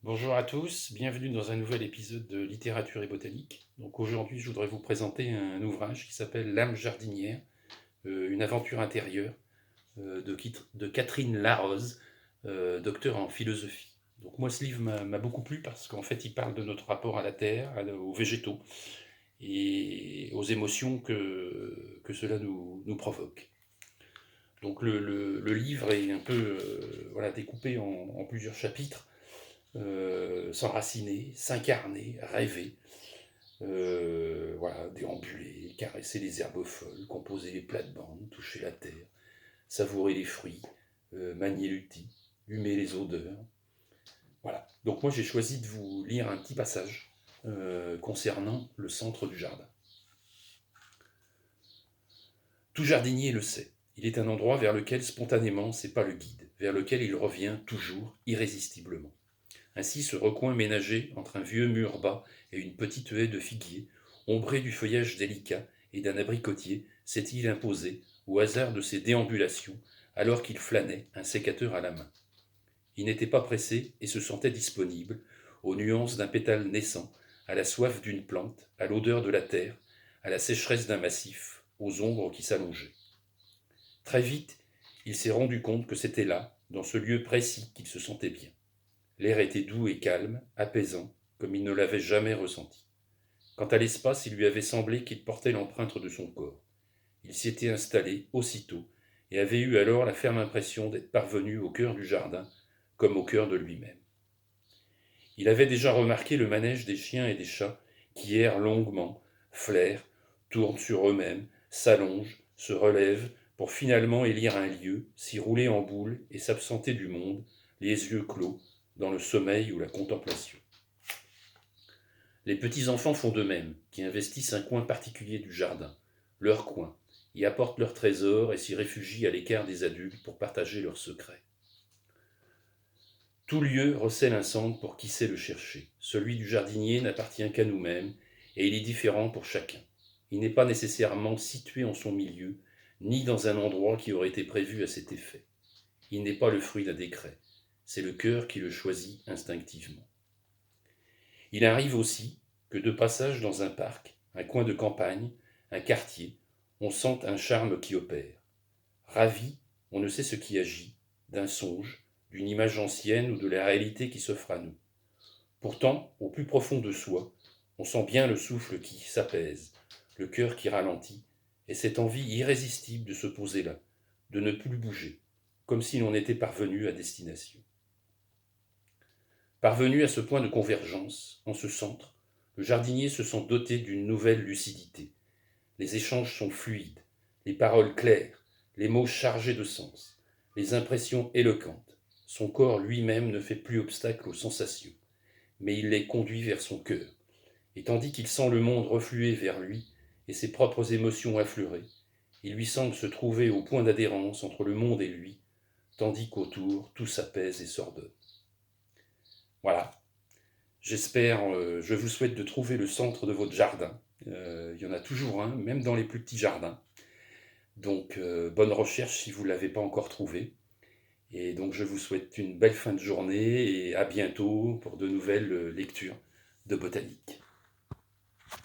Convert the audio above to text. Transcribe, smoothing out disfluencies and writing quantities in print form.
Bonjour à tous, bienvenue dans un nouvel épisode de Littérature et Botanique. Donc aujourd'hui, je voudrais vous présenter un ouvrage qui s'appelle L'âme jardinière, une aventure intérieure de Catherine Larose, docteur en philosophie. Donc moi, ce livre m'a beaucoup plu parce qu'en fait, il parle de notre rapport à la terre, aux végétaux et aux émotions que cela nous provoque. Donc le livre est un peu voilà, découpé en plusieurs chapitres. S'enraciner, s'incarner, rêver, voilà, déambuler, caresser les herbes folles, composer les plates-bandes, toucher la terre, savourer les fruits, manier l'outil, humer les odeurs. Voilà. Donc moi j'ai choisi de vous lire un petit passage concernant le centre du jardin. Tout jardinier le sait. Il est un endroit vers lequel spontanément c'est pas le guide, vers lequel il revient toujours irrésistiblement. Ainsi, ce recoin ménagé entre un vieux mur bas et une petite haie de figuier, ombré du feuillage délicat et d'un abricotier, s'est-il imposé, au hasard de ses déambulations, alors qu'il flânait, un sécateur à la main. Il n'était pas pressé et se sentait disponible, aux nuances d'un pétale naissant, à la soif d'une plante, à l'odeur de la terre, à la sécheresse d'un massif, aux ombres qui s'allongeaient. Très vite, il s'est rendu compte que c'était là, dans ce lieu précis, qu'il se sentait bien. L'air était doux et calme, apaisant, comme il ne l'avait jamais ressenti. Quant à l'espace, il lui avait semblé qu'il portait l'empreinte de son corps. Il s'y était installé aussitôt et avait eu alors la ferme impression d'être parvenu au cœur du jardin, comme au cœur de lui-même. Il avait déjà remarqué le manège des chiens et des chats qui errent longuement, flairent, tournent sur eux-mêmes, s'allongent, se relèvent, pour finalement élire un lieu, s'y rouler en boule et s'absenter du monde, les yeux clos, dans le sommeil ou la contemplation. Les petits-enfants font de même, qui investissent un coin particulier du jardin, leur coin, y apportent leurs trésors et s'y réfugient à l'écart des adultes pour partager leurs secrets. Tout lieu recèle un centre pour qui sait le chercher. Celui du jardinier n'appartient qu'à nous-mêmes, et il est différent pour chacun. Il n'est pas nécessairement situé en son milieu, ni dans un endroit qui aurait été prévu à cet effet. Il n'est pas le fruit d'un décret, c'est le cœur qui le choisit instinctivement. Il arrive aussi que de passage dans un parc, un coin de campagne, un quartier, on sente un charme qui opère. Ravi, on ne sait ce qui agit, d'un songe, d'une image ancienne ou de la réalité qui s'offre à nous. Pourtant, au plus profond de soi, on sent bien le souffle qui s'apaise, le cœur qui ralentit, et cette envie irrésistible de se poser là, de ne plus bouger, comme si l'on était parvenu à destination. Parvenu à ce point de convergence, en ce centre, le jardinier se sent doté d'une nouvelle lucidité. Les échanges sont fluides, les paroles claires, les mots chargés de sens, les impressions éloquentes. Son corps lui-même ne fait plus obstacle aux sensations, mais il les conduit vers son cœur. Et tandis qu'il sent le monde refluer vers lui et ses propres émotions affleurer, il lui semble se trouver au point d'adhérence entre le monde et lui, tandis qu'autour tout s'apaise et s'ordonne. Voilà, je vous souhaite de trouver le centre de votre jardin. Il y en a toujours un, même dans les plus petits jardins. Donc, bonne recherche si vous ne l'avez pas encore trouvé. Et donc, je vous souhaite une belle fin de journée et à bientôt pour de nouvelles lectures de botanique.